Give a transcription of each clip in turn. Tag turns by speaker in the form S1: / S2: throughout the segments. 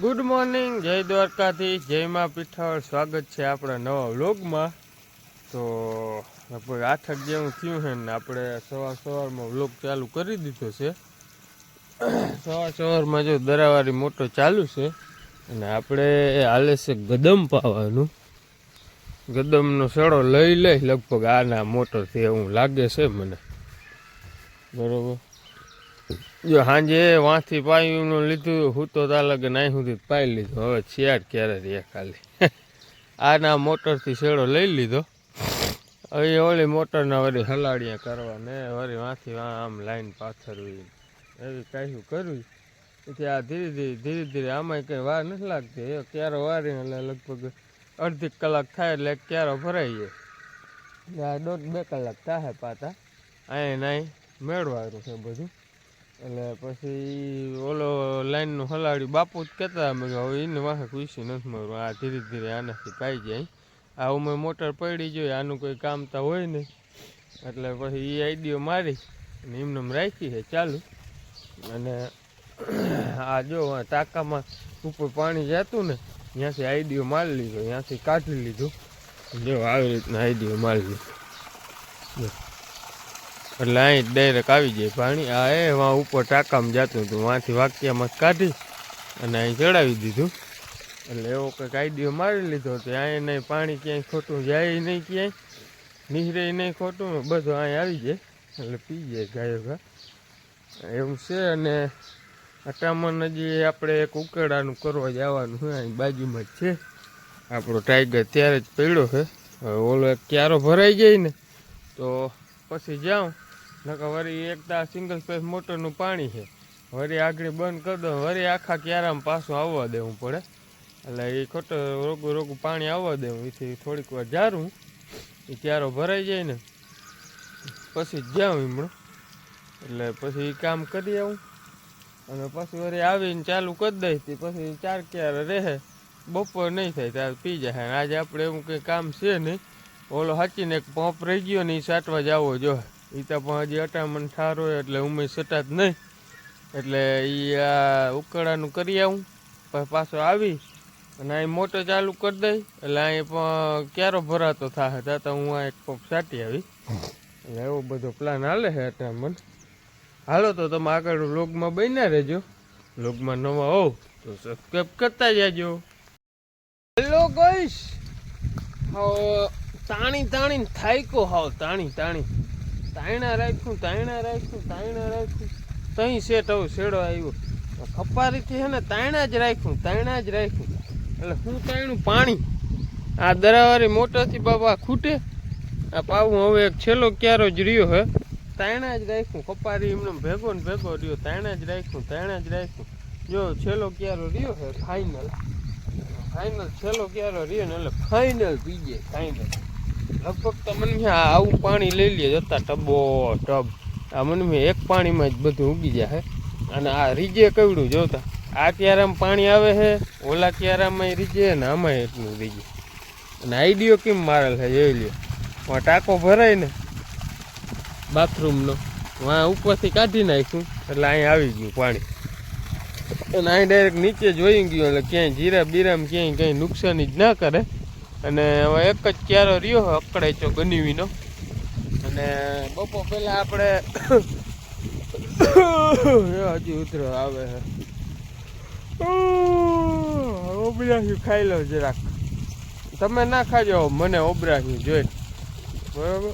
S1: Good morning, જય દ્વારકાથી, જય મા પીઠળ. સ્વાગત છે આપણા નવા વ્લોગમાં. તો લગભગ 8 જેવું થયું છે ને આપણે સવારમાં વ્લોગ ચાલુ કરી દીધો છે. સવારમાં જો દરાવાળી મોટો ચાલુ છે અને આપણે હાલે છે ગદમ પાવાનું. ગદમનો સડો લઈ લગભગ આના મોટરથી એવું લાગે છે મને. બરોબર. જો સાંજે વાંથી પાયુંનું લીધું હું તો તાલગે નાઈ સુધી પાઈ લીધું. હવે શિયાળ ક્યારે રહે ખાલી. આના મોટરથી શેડો લઈ લીધો. હવે ઓલી મોટરના વળી હલાડિયા કરવા ને વળી વાંથી આમ લાઈન પાથરવી એવી કાંઈ કરવી. પછી આ ધીરે ધીરે આમાં કંઈ વાર નથી લાગતી. એ ક્યારો વારીને એટલે લગભગ અડધી કલાક થાય એટલે ક્યારો ભરાઈ જાય. આ 1.5-2 કલાક થાય પાતા. અહીં નાઈ મેળવાનું છે બધું. એટલે પછી ઓલો લાઈનનું હલાડી બાપુ જ કહેતા અમે હવે એને વાહે ખુશી નથી મળવું. આ ધીરે ધીરે આનાથી પાઈ જાય. આ ઉમેં મોટર પડી જોઈએ, આનું કોઈ કામ તો હોય નહીં. એટલે પછી એ આઈડિયો મારી અને એમને રાખી છે ચાલુ. અને આ જો ટાંકામાં ઉપર પાણી જતું ને ત્યાંથી આઈડિયો મારી લીધો, ત્યાંથી કાઢી લીધું. જો આવી રીતના આઈડિયો મારી લીધો એટલે અહીં ડાયરેક્ટ આવી જાય પાણી. આ એ વાં ઉપર ટાંકામાં જતું હતું, વાંથી વાક્યામાં કાઢી અને અહીં ચડાવી દીધું. એટલે એવો કંઈક આઈડિયો મારી લીધો તો અહીં નહીં પાણી ક્યાંય ખોટું જાય નહીં, ક્યાંય નીહરે નહીં ખોટું, બધું અહીં આવી જાય એટલે પી જાય ગાયો ઘા એવું છે. અને અટામણ હજી આપણે એક ઉકેડાનું કરવા જવાનું છે, અહીં બાજુમાં જ છે આપણો ટાઈગર. ત્યારે જ પડ્યો છે. હવે ઓલો એક ક્યારો ભરાઈ જાય ને તો પછી જાઉં. નકર વળી એક તો આ સિંગલ સ્પેસ મોટરનું પાણી છે, વળી આગળ બંધ કરી દો, વળી આખા ક્યારામાં પાછું આવવા દેવું પડે. એટલે એ ખોટો રોગું પાણી આવવા દેવું. એથી થોડીક વાર જારું, એ ક્યારો ભરાઈ જાય ને પછી જાઉં હમણાં. એટલે પછી એ કામ કરી આવું અને પછી વળી આવીને ચાલુ કરી દઈ. પછી 4 ક્યારે રહે, બપોર નહીં થાય ત્યારે પી જાય. આજે આપણે એવું કંઈ કામ છે નહીં. ઓલો હાચીને એક પંપ રહી ગયો ને એ સાટવા જવો જોઈએ. એ તો પણ હજી અટામણ ઠાર હોય એટલે ઉમેશ સટા જ નહીં. એટલે એ આ ઉકળાનું કરી આવું, પછી પાછો આવી અને અહીં મોટર ચાલુ કરી દઈ. એટલે અહીં પણ ક્યારો ભરાતો થાય ત્યાં હું આ એક પંપ સાટી આવી. એટલે એવો બધો પ્લાન હાલે છે અટામણ. હાલો તો તમે આગળ વ્લોગમાં બન્યા રહેજો. વ્લોગમાં નવા હોવ તો સબસ્ક્રાઈબ કરતા જાજો. હેલો ગાઈસ, તાણી થાયકો હાવ તાયણા રાખ્યું તઈ સેટ હવે શેડો આવ્યો. ખપારીથી છે ને તાયણા જ રાખ્યું. એટલે હું તાયણું પાણી આ દરાવાળી મોટરથી બાબા ખૂટે. આ પાવું હવે એક છેલ્લો ક્યારો જ રહ્યો હે. તાયણા જ રાખ્યું. ખપારી એમને ભેગો ને ભેગો રહ્યો. તાયણા જ રાખ્યું. જો છેલ્લો ક્યારો રહ્યો હે ફાઇનલ છેલ્લો ક્યારો રહ્યો ને એટલે ફાઇનલ પી જાય. ફાઇનલ લગભગ તો મને આવું પાણી લઈ લે જતા ટબ આ મને એક પાણીમાં જ બધું ઉગી જાય. અને આ રીજે કવડું જોતા આ ક્યારામાં પાણી આવે છે, ઓલા ક્યારામાં રીજે ને આમાં એટલું રીજે. અને આઈડિયો કેમ મારેલ છે જોઈ લ્યો. ટાંકો ભરાય ને બાથરૂમનો, વાં ઉપરથી કાઢી નાખ્યું એટલે અહીં આવી ગયું પાણી. અને અહીં ડાયરેક્ટ નીચે જોઈ ગયું એટલે ક્યાંય જીરા બીરામાં ક્યાંય કંઈ નુકસાની જ ના કરે. અને હવે એક જ ક્યારો રહ્યો અકળાય ચો ગનીવીનો. અને બપોર પહેલાં આપણે હજી ઉતરો આવે છે. ઓબરાહ્યું ખાઈ લો જરાક. તમે ના ખાજો, મને ઓબરાહ્યું જોઈ બરાબર.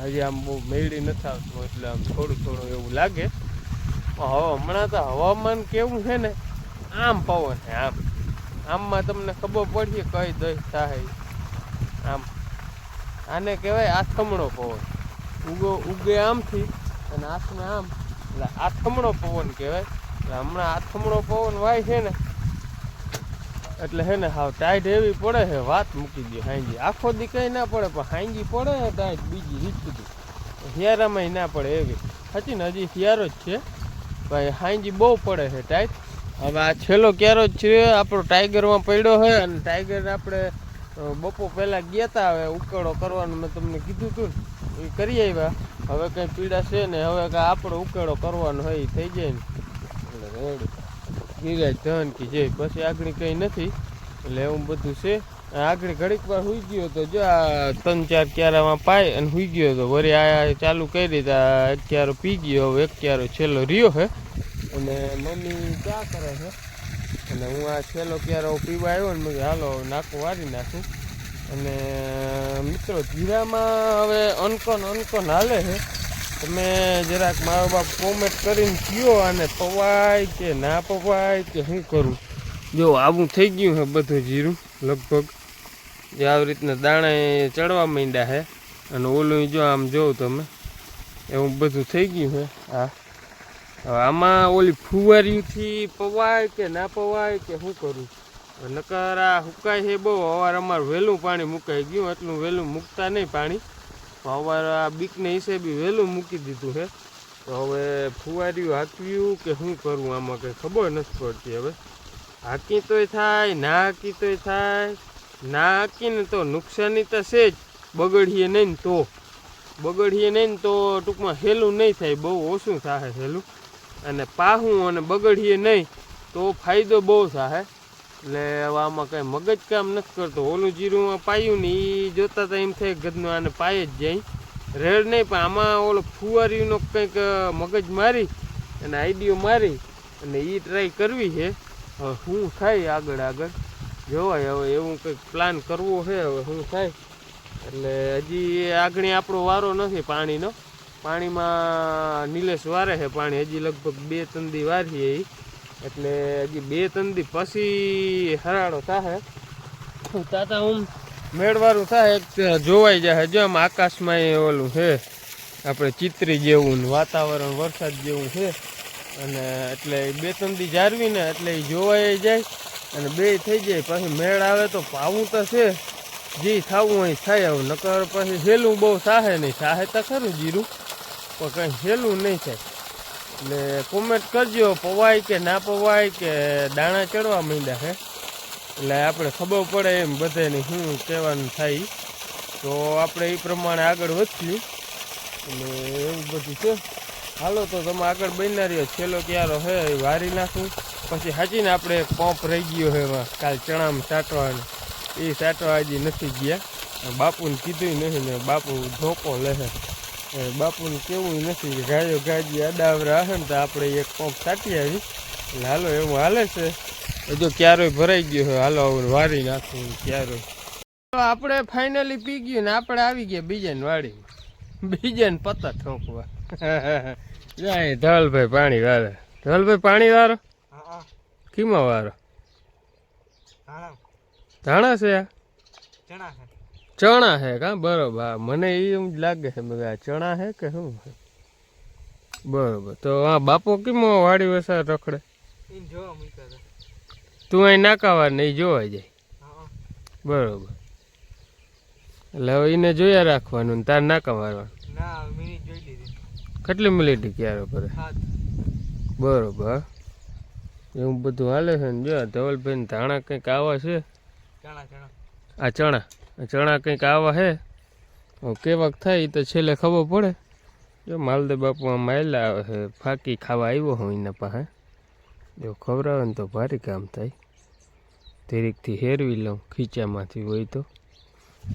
S1: હજી આમ બહુ મેળી નથી આવતું એટલે આમ થોડું એવું લાગે. હમણાં તો હવામાન કેવું છે ને, આમ પવન છે આમમાં તમને ખબર પડીએ કઈ દઈ થાય. આને કહેવાય આથમણો પવન. ઉગે આમથી અને આથમે આમ એટલે આથમણો પવન કહેવાય. એટલે હમણાં આથમણો પવન વાય છે ને એટલે હે ને હાવ ટાઈટ એવી પડે છે, વાત મૂકી દે. હાંજી આખો દી કંઈ ના પડે પણ હાંજી પડે છે ટાઈટ. બીજી રીત સુધી શિયાળામાં ના પડે એવી. સાચી ને હજી શિયાળો જ છે ભાઈ. હાંજી બહુ પડે છે ટાઈટ. હવે આ છેલ્લો ક્યારો જ છે આપણો ટાઈગરમાં પડ્યો છે. અને ટાઈગર આપણે બપોર પહેલાં ગયા હતા. હવે ઉકેળો કરવાનું મેં તમને કીધું હતું ને, એ કરી આવ્યા. હવે કંઈ પીડા છે ને, હવે આપણો ઉકેળો કરવાનો હોય એ થઈ જાય ને એટલે રેડી. ગિરાજ ધન કે જય, પછી આગળ કંઈ નથી. એટલે એવું બધું છે. આગળ ઘડીક વાર સુઈ ગયો તો જો આ 3-4 ક્યારામાં પાય અને સુઈ ગયો હતો. વળી આ ચાલુ કરી તો એક ક્યારો પી ગયો. હવે એક ક્યારો છેલ્લો રહ્યો છે અને મમ્મી ચા કરે છે અને હું આ છેલ્લો ક્યારો પીવા આવ્યો ને મેં હાલો નાખું વારી નાખું. અને મિત્રો જીરામાં હવે અનકન હાલે છે. તમે જરાક મારો બાપ કોમેન્ટ કરીને કયો આને પવાય કે ના પવાય કે શું કરું. જો આવું થઈ ગયું છે બધું જીરું લગભગ જે આવી રીતના દાણા ચડવા માંડ્યા છે. અને ઓલું જો આમ જોઉં તમે એવું બધું થઈ ગયું છે. હા હવે આમાં ઓલી ફુવારીથી પવાય કે ના પવાય કે શું કરું. નકર આ સુકાય છે બહુ. અવાર અમારે વહેલું પાણી મુકાઈ ગયું, એટલું વહેલું મૂકતા નહીં પાણી. અવાર આ બીકને હિસાબે વહેલું મૂકી દીધું છે. તો હવે ફુવારીઓ હાંકવ્યું કે શું કરવું આમાં કંઈ ખબર નથી પડતી. હવે હાંકી તોય થાય, ના હાંકી તોય થાય. ના હાંકીને તો નુકસાની તો છે જ. બગડીએ નહીં ને તો ટૂંકમાં હેલું નહીં થાય, બહુ ઓછું થાય હેલું. અને પાહું અને બગડીએ નહીં તો ફાયદો બહુ થાય. એટલે હવે આમાં કાંઈ મગજ કામ નથી કરતો. ઓલું જીરું પાયું ને એ જોતા તો એમ થાય ગદનું આને પાય જ જાય રેડ નહીં. પણ આમાં ઓલો ફુવારીનો કંઈક મગજ મારી અને આઈડિયો મારી અને એ ટ્રાય કરવી છે. હવે શું થાય આગળ જોવાય. હવે એવું કંઈક પ્લાન કરવો છે. હવે શું થાય એટલે હજી આગળ આપણો વારો નથી પાણીનો. પાણીમાં નિલેશ વારે છે પાણી. હજી લગભગ 2-3 દી વારીએ એટલે હજી 2-3 દી પછી હરાડો થાય. તાતા હું મેળવારું થાય એક જોવાઈ જાય. જો આમ આકાશમાં ઓલું છે આપણે ચિત્રી જેવું વાતાવરણ વરસાદ જેવું છે. અને એટલે 2-3 દી જાળવીને એટલે એ જોવાઈ જાય અને બે થઈ જાય. પછી મેળ આવે તો પાવું તો છે જે થવું હોય થાય. આવું નકર પછી હેલું બહુ સાહે નહીં. સાહે તો ખરું જીરું પણ કંઈ હેલું નહીં થાય. એટલે કોમેન્ટ કરજો પવાય કે ના પવાય કે દાણા ચડવા માંડ્યા છે. એટલે આપણે ખબર પડે એમ બધાને શું કહેવાનું થાય. તો આપણે એ પ્રમાણે આગળ વધીએ. અને એવું બધું છે. હાલો તો તમે આગળ બન્યા રહ્યો. છેલ્લો ક્યારો છે એ વારી નાખું. પછી હાચીને આપણે એક પંપ રહી ગયો છે એમાં કાલ ચણામાં સાટવાનો. એ સાટવા હજી નથી ગયા. બાપુને કીધું નથી ને બાપુ ધોકો લે છે. બાપુને કેવું નથી ગાયો ગાજી અડાવરા હશે ને તો આપણે એક પંપ સાટી આવી. એટલે હાલો એવું હાલે છે. જો ક્યારોય ભરાઈ ગયો છે. હાલો વારી નાખું ક્યારો. આપણે ફાઇનલી પી ગયું ને આપણે આવી ગયા બીજાને વાડીમાં. બીજાને પત્તા ઠોકવા. જાય ધવલભાઈ પાણી વારે. ધવલભાઈ પાણી વારો કીમાં વારો? ધાણા છે? ચણા છે કા? બરોબર. મને એમ જ લાગે છે બધા ચણા છે કે શું છે. બરોબર. તો હા બાપો કેમ વાડી વસા રખડે? તું અહીં નાકાવા નહીં જોવા જાય. બરોબર. એટલે હવે એને જોયા રાખવાનું ને તાર નાકા મારવાનું. કેટલી મિનિટ ક્યારે કરે? બરોબર. એવું બધું હાલે છે ને. જો ધવલભાઈ ધાણા કંઈક આવા છે. આ ચણા કંઈક આવા છે. કેવાક થાય તો છેલ્લે ખબર પડે. જો માલદે બાપુ આમ આવેલા આવે છે. ફાકી ખાવા આવ્યો હું એના પાસે. જો ખવડાવે ને તો ભારી કામ થાય. ધીરેકથી હેરવી લઉં ખીચામાંથી હોય તો.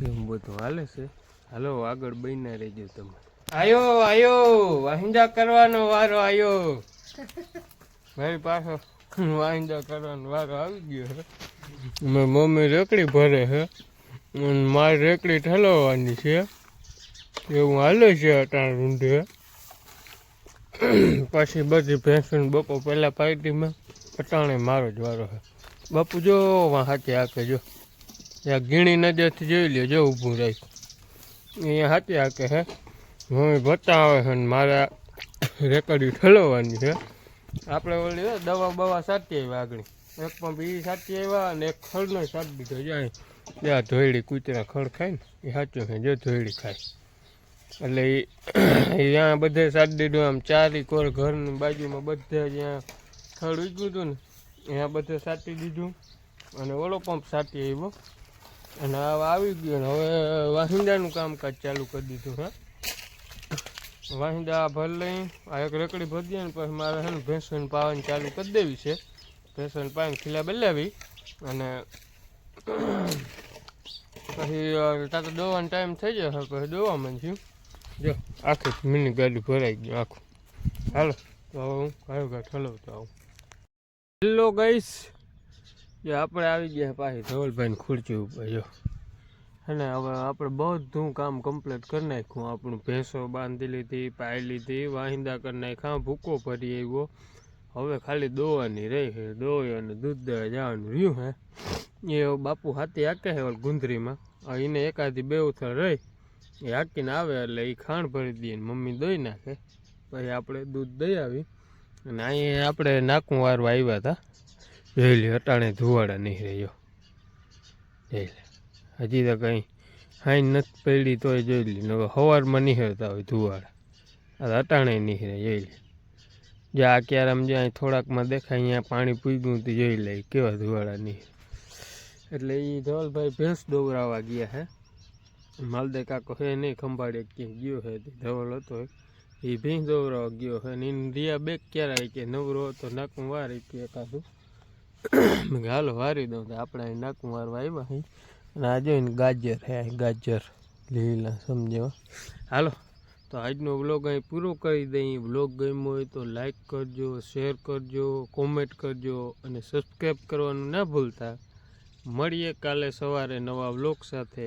S1: એવું બધું હાલે છે. હાલો આગળ બન્યા રહેજો તમે. આયો વાહિંદા કરવાનો વારો આવ્યો. મારી પાછો વાહિંદા કરવાનો વારો આવી ગયો છે. મેં મમ્મી રેકડી ભરે છે અને મારી રેકડી ઠલવવાની છે. એવું હાલે છે અટાણ રૂંઢે. પછી બધી ભેંસું બપો પહેલાં પાર્ટીમાં અટાણે મારો જ વારો છે. બાપુ જો હાથે હાકે જો ત્યાં ગીણી નજરથી જોઈ લ્યો. જો ઊભું રહી અહીંયા હાથે હાકે છે. મમ્મી બતાવે છે ને મારા રેકડી ઠલવવાની છે. આપણે ઓલી દવા બવા સાચી આવ્યા આગળ. એક પંપ એ સાચી આવ્યા અને એક ખડનો સાચી દીધો. જાય ત્યાં ધોયડી કૂતરા ખડ ખાય ને એ સાચું છે. જો ધોયડી ખાય એટલે એ ત્યાં બધે સાચી દીધું. આમ ચારી કોર ઘરની બાજુમાં બધે જ્યાં ખડ ઉગ્યું હતું ને ત્યાં બધે સાચી દીધું. અને ઓલો પંપ સાચી આવ્યો અને હવે આવી ગયો ને હવે વાહિંદાનું કામકાજ ચાલુ કરી દીધું. હા વાહિંદા ભર લઈ આ એક રેકડી ભરી દે ને પછી મારે છે ને ભેંસોને પાવાની ચાલુ કરી દેવી છે. ભેંસોને પાણી ખીલા બદલાવી અને પછી તાતો દોવાનો ટાઈમ થઈ જશે પછી દોવામાં છું. જો આખી મિની ગાડી ભરાઈ ગયું આખું. હાલો તો હું કયું કાંઈ ઠલવતો આવું. હેલો ગાઈસ, જો આપણે આવી ગયા પાછી ધવલભાઈની ખુરચી ઉપર. જો અને હવે આપણે બધું કામ કમ્પ્લીટ કરી નાખ્યું. આપણું ભેંસો બાંધી લીધી, પાઈ લીધી, વાહિંદા કરી નાખ્યા, ભૂકો ભરી આવ્યો. હવે ખાલી દોવાની રહી છે. દોઈ અને દૂધ દેવા જવાનું રહ્યું હે. એ બાપુ હાથી હાકે છે ગુંદરીમાં. એને એકાદી બે ઉથળ રહી એ હાકીને આવે એટલે એ ખાંડ ભરી દઈએ ને મમ્મી દોઈ નાખે. પછી આપણે દૂધ દઈ આવી અને અહીંયા આપણે નાકું વારવા આવ્યા હતા. જોઈ લે અટાણે ધુવાડા નહીં રહ્યો. જોઈ લે હજી તો કંઈ હાઈ નથી પડી તોય જોઈ લે. હવે સવારમાં નીકળતા હોય ધુવાડા, આ અટાણે નીકળે. જોઈ લે જ્યાં ક્યારે આમ જ્યાં થોડાકમાં દેખાય અહીંયા પાણી પૂગ્યું તો જોઈ લે કેવા ધુવાડા નીકળે. એટલે એ ધવલભાઈ ભેંસ દોવરાવા ગયા હે. માલદે કાકો હે નહીં ખંભાળે ક્યાંય ગયો હે. ધવલ હતો એ ભેંસ દોવરાવા ગયો હે ને એને રિયા બેગ ક્યારે કે નવરો હતો નાકું વારી કે એકાદું હાલો વારી દઉં. તો આપણે અહીં નાકું વારવા આવ્યા અહીં અને આ જોઈને ગાજર હે, ગાજર લીલા સમજો. હાલો તો આજનો વ્લોગ અહીં પૂરો કરી દઈએ. વ્લોગ ગમ્યો હોય તો લાઈક કરજો, શેર કરજો, કોમેન્ટ કરજો અને સબસ્ક્રાઈબ કરવાનું ના ભૂલતા. મળીએ કાલે સવારે નવા વ્લોગ સાથે.